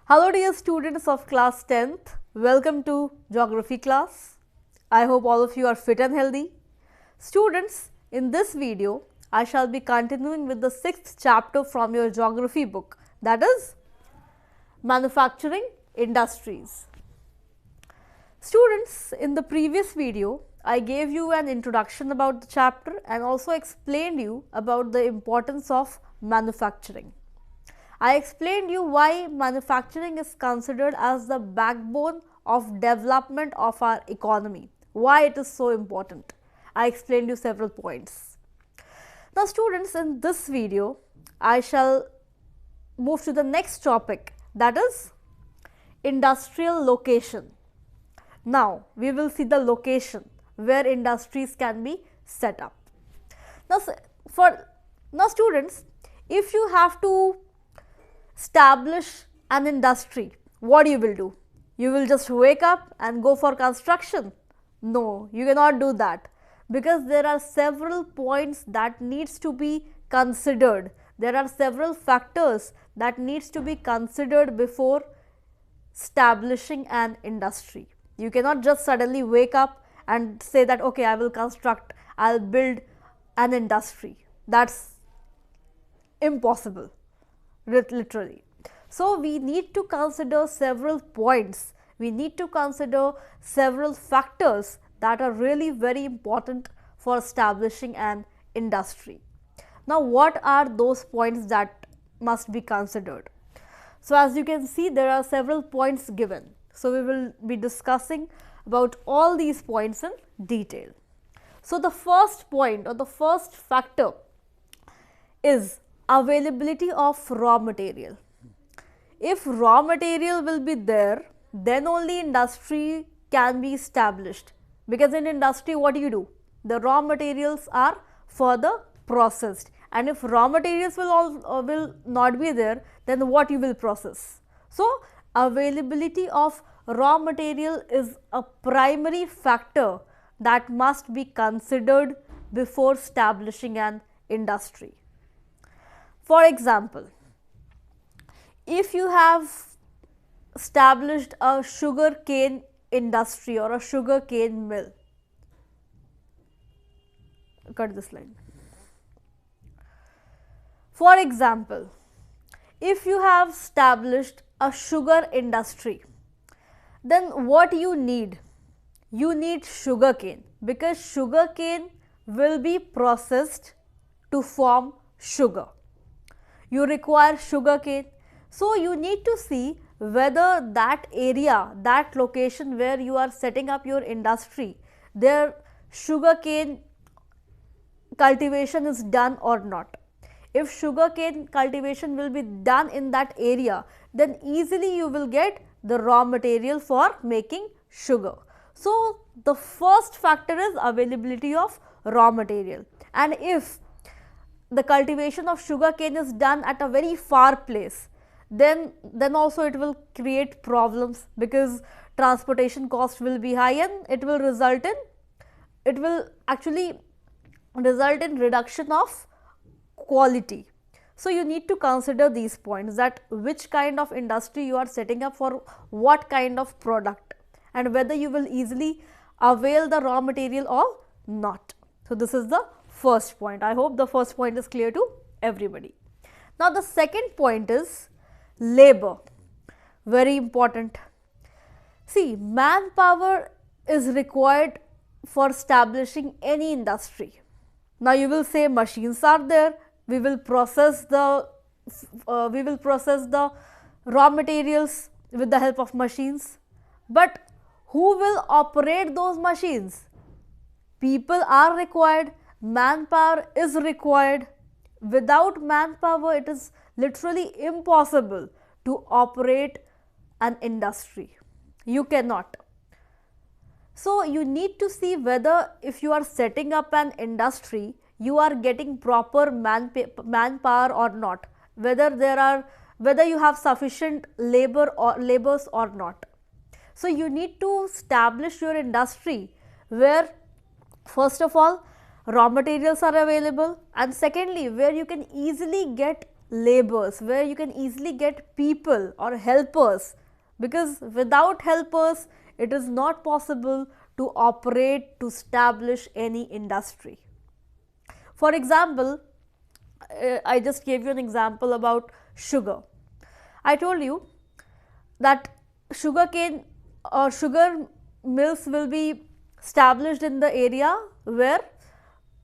Hello dear students of class 10th, welcome to geography class. I hope all of you are fit and healthy. Students, in this video, I shall be continuing with the 6th chapter from your geography book, that is manufacturing industries. Students, in the previous video, I gave you an introduction about the chapter and also explained you about the importance of manufacturing. I explained you why manufacturing is considered as the backbone of development of our economy, why it is so important. I explained you several points. Now students, in this video, I shall move to the next topic, that is industrial location. Now we will see the location where industries can be set up. Now students, if you have to establish an industry, what you will do? You will just wake up and go for construction? No, you cannot do that, because there are several points that needs to be considered. There are several factors that needs to be considered before establishing an industry. You cannot just suddenly wake up and say that okay, I will construct, I'll build an industry. That's impossible, literally. So we need to consider several points, we need to consider several factors that are really very important for establishing an industry. Now what are those points that must be considered? So as you can see, there are several points given. So we will be discussing about all these points in detail. So the first point or the first factor is availability of raw material. If raw material will be there, then only industry can be established, because in industry what do you do? The raw materials are further processed, and if raw materials will not be there, then what you will process? So availability of raw material is a primary factor that must be considered before establishing an industry. For example, if you have established a sugar cane industry or a sugar cane mill, cut this line. For example, if you have established a sugar industry, then what you need? You need sugar cane, because sugar cane will be processed to form sugar. You require sugar cane. So you need to see whether that area, that location where you are setting up your industry, their sugar cane cultivation is done or not. If sugar cane cultivation will be done in that area, then easily you will get the raw material for making sugar. So the first factor is availability of raw material, and if the cultivation of sugar cane is done at a very far place, then also it will create problems, because transportation cost will be high and it will actually result in reduction of quality. So you need to consider these points, that which kind of industry you are setting up for what kind of product, and whether you will easily avail the raw material or not. So this is the first point. I hope the first point is clear to everybody. Now the second point is labor, very important. See, manpower is required for establishing any industry. Now you will say machines are there, we will process the raw materials with the help of machines, but who will operate those machines? People are required, manpower is required. Without manpower, it is literally impossible to operate an industry. You cannot. So you need to see whether if you are setting up an industry, you are getting proper manpower or not, whether you have sufficient labors or not. So you need to establish your industry where first of all raw materials are available, and secondly where you can easily get labors, where you can easily get people or helpers, because without helpers it is not possible to operate, to establish any industry. For example, I just gave you an example about sugar. I told you that sugarcane or sugar mills will be established in the area where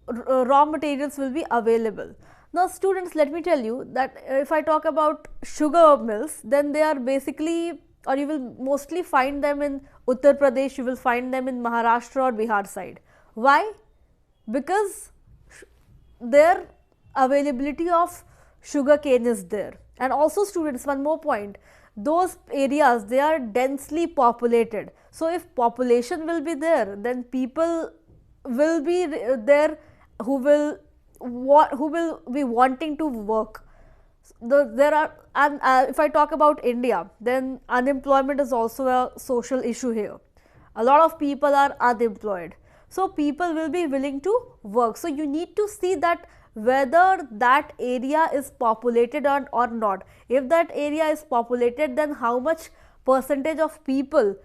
raw materials will be available. Now students, let me tell you that if I talk about sugar mills, then they are basically, or you will mostly find them in Uttar Pradesh, you will find them in Maharashtra or Bihar side. Why? Because their availability of sugar cane is there. And also students, one more point, those areas, they are densely populated. So if population will be there, then people will be there who will be wanting to work. There are, and if I talk about India, then unemployment is also a social issue here. A lot of people are unemployed, so people will be willing to work. So you need to see that whether that area is populated or not. If that area is populated, then how much percentage of people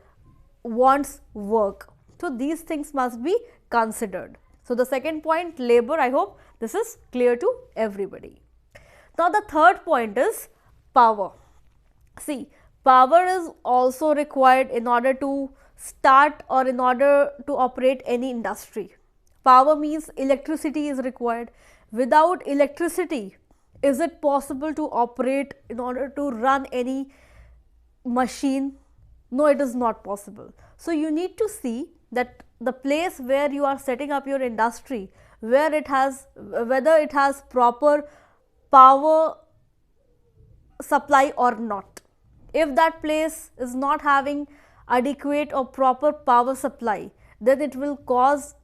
wants work. So these things must be considered. So the second point, labor, I hope this is clear to everybody. Now the third point is power. See, power is also required in order to start or in order to operate any industry. Power means electricity is required. Without electricity, is it possible to operate in order to run any machine? No, it is not possible. So you need to see that the place where you are setting up your industry, where it has, whether it has proper power supply or not. If that place is not having adequate or proper power supply, then it will cause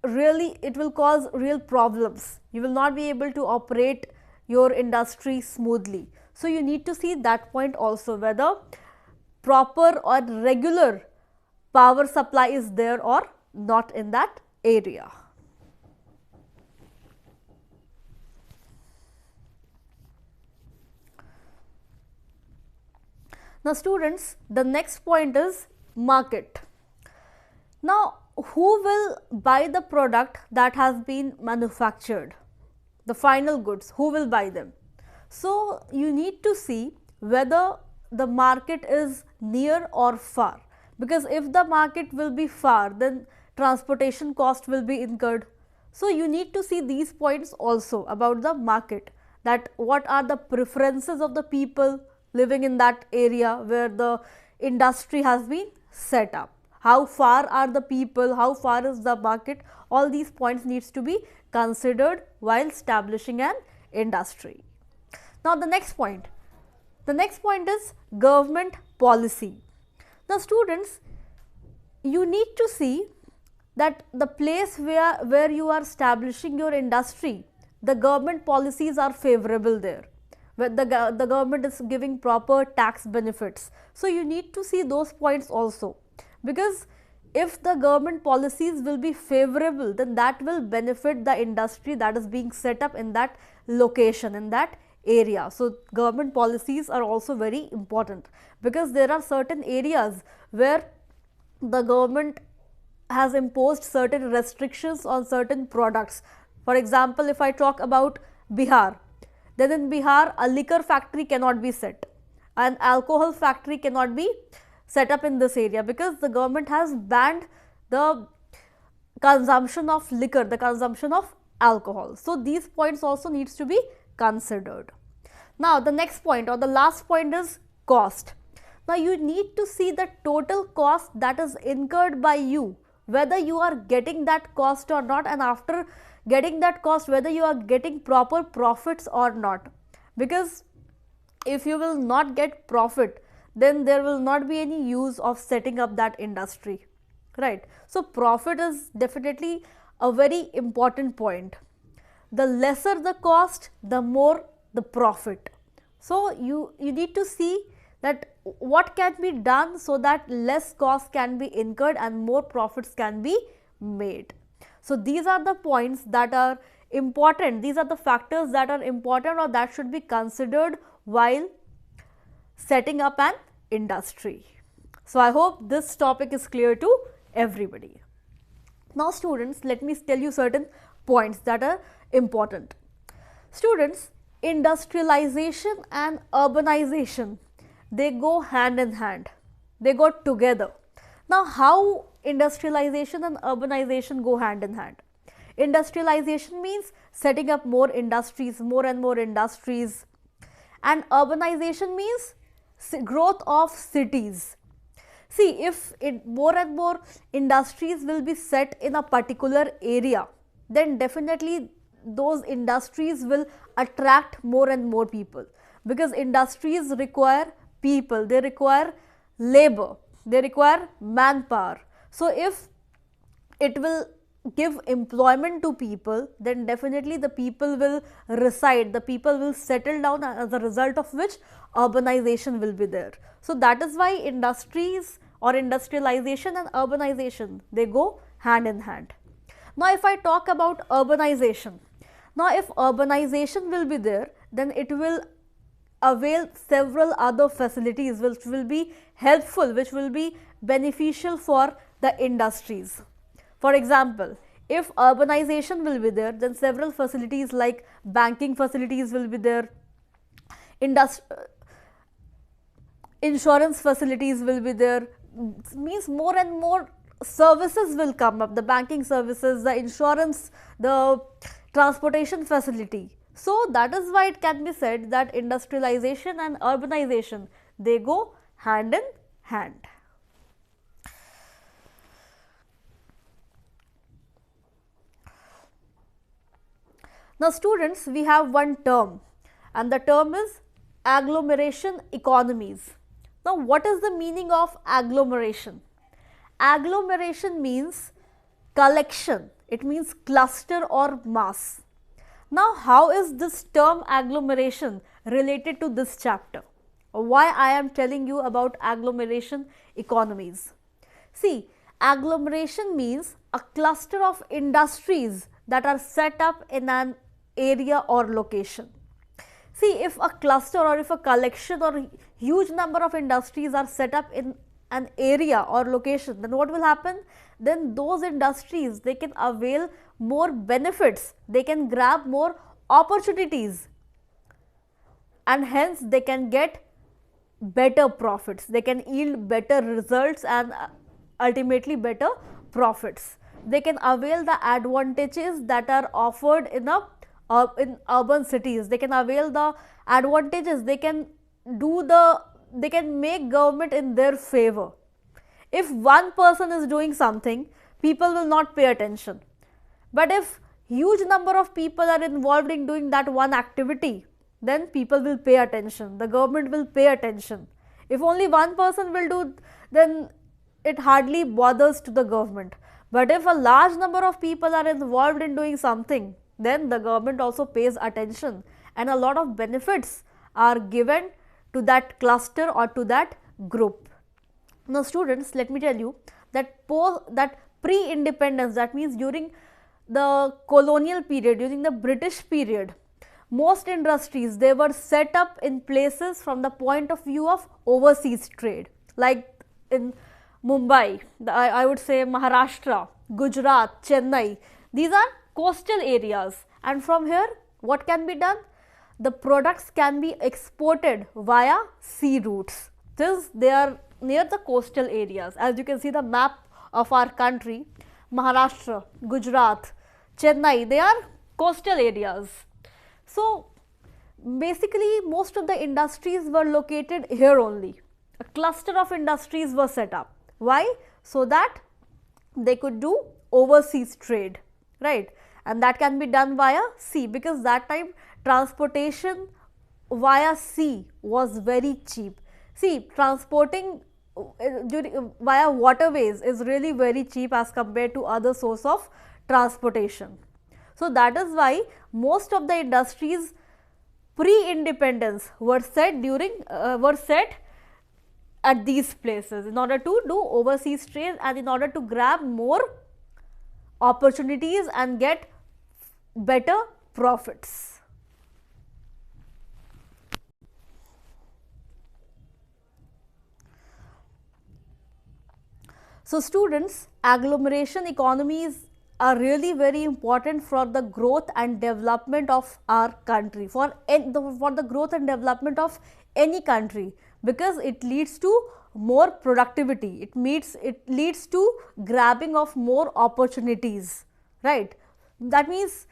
real problems. You will not be able to operate your industry smoothly. So you need to see that point also, whether proper or regular power supply is there or not in that area. Now students, the next point is market. Now who will buy the product that has been manufactured? The final goods, who will buy them? So you need to see whether the market is near or far, because if the market will be far, then transportation cost will be incurred. So you need to see these points also about the market, that what are the preferences of the people living in that area where the industry has been set up. How far are the people, how far is the market, all these points needs to be considered while establishing an industry. Now the next point is government policy. Now students, you need to see that the place where you are establishing your industry, the government policies are favorable there, where the government is giving proper tax benefits. So you need to see those points also, because if the government policies will be favorable, then that will benefit the industry that is being set up in that location, in that area. So government policies are also very important, because there are certain areas where the government has imposed certain restrictions on certain products. For example, if I talk about Bihar, then in Bihar a liquor factory cannot be set, an alcohol factory cannot be set up in this area, because the government has banned the consumption of liquor, the consumption of alcohol. So these points also needs to be considered. Now the next point or the last point is cost. Now you need to see the total cost that is incurred by you, whether you are getting that cost or not, and after getting that cost, whether you are getting proper profits or not. Because if you will not get profit, then there will not be any use of setting up that industry, right? So profit is definitely a very important point. The lesser the cost, the more the profit. So you need to see that what can be done so that less cost can be incurred and more profits can be made. So these are the points that are important, these are the factors that are important or that should be considered while setting up an industry. So, I hope this topic is clear to everybody. Now, students, let me tell you certain points that are important. Students, industrialization and urbanization, they go hand in hand, they go together. Now, how industrialization and urbanization go hand in hand? Industrialization means setting up more industries, more and more industries, and urbanization means growth of cities. See, if more and more industries will be set in a particular area, then definitely those industries will attract more and more people, because industries require people, they require labor, they require manpower. So, if it will give employment to people, then definitely the people will reside, the people will settle down, as a result of which urbanization will be there. So, that is why industries or industrialization and urbanization, they go hand in hand. Now, if I talk about urbanization, now if urbanization will be there, then it will avail several other facilities which will be helpful, which will be beneficial for the industries. For example, if urbanization will be there, then several facilities like banking facilities will be there, insurance facilities will be there, means more and more services will come up, the banking services, the insurance, the transportation facility. So, that is why it can be said that industrialization and urbanization, they go hand in hand. Now, students, we have one term, and the term is agglomeration economies. Now, what is the meaning of agglomeration? Agglomeration means collection, it means cluster or mass. Now, how is this term agglomeration related to this chapter? Why I am telling you about agglomeration economies? See, agglomeration means a cluster of industries that are set up in an area or location. See, if a cluster or if a collection or huge number of industries are set up in an area or location, then what will happen? Then those industries, they can avail more benefits, they can grab more opportunities, and hence they can get better profits, they can yield better results and ultimately better profits. They can avail the advantages that are offered in urban cities, they can avail the advantages, they can make government in their favor. If one person is doing something, people will not pay attention, but if huge number of people are involved in doing that one activity, then people will pay attention, the government will pay attention. If only one person will do, then it hardly bothers to the government. But if a large number of people are involved in doing something, then the government also pays attention, and a lot of benefits are given to that cluster or to that group. Now, students, let me tell you that pre-independence, that means during the colonial period, during the British period, most industries, they were set up in places from the point of view of overseas trade, like in Mumbai, I would say Maharashtra, Gujarat, Chennai. These are coastal areas, and from here what can be done? The products can be exported via sea routes. They are near the coastal areas. As you can see the map of our country, Maharashtra, Gujarat, Chennai, they are coastal areas. So, basically most of the industries were located here only. A cluster of industries were set up. Why? So that they could do overseas trade, right? And that can be done via sea, because that time transportation via sea was very cheap. See, transporting via waterways is really very cheap as compared to other source of transportation. So, that is why most of the industries pre-independence were set at these places in order to do overseas trade and in order to grab more opportunities and get better profits. So students, agglomeration economies are really very important for the growth and development of our country, for the growth and development of any country, because it leads to more productivity, it leads to grabbing of more opportunities, right? That means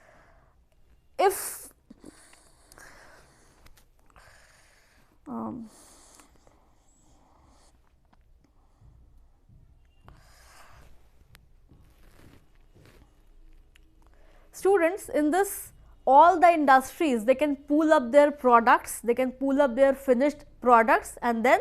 if students, in this, all the industries, they can pool up their products, they can pool up their finished products, and then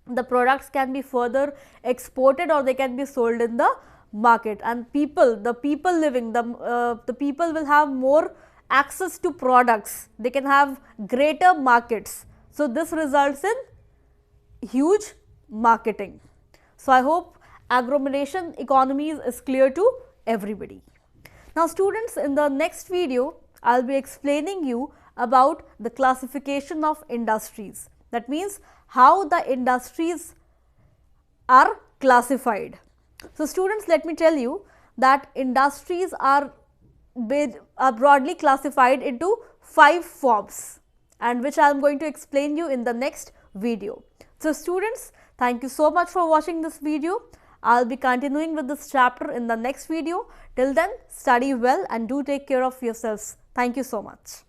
the products can be further exported or they can be sold in the market, and the people living, the people will have more access to products, they can have greater markets. So this results in huge marketing. So I hope agglomeration economies is clear to everybody. Now students, in the next video, I will be explaining you about the classification of industries. That means how the industries are classified. So students, let me tell you that industries are broadly classified into 5 forms, and which I am going to explain you in the next video. So students, thank you so much for watching this video. I will be continuing with this chapter in the next video. Till then, study well and do take care of yourselves. Thank you so much.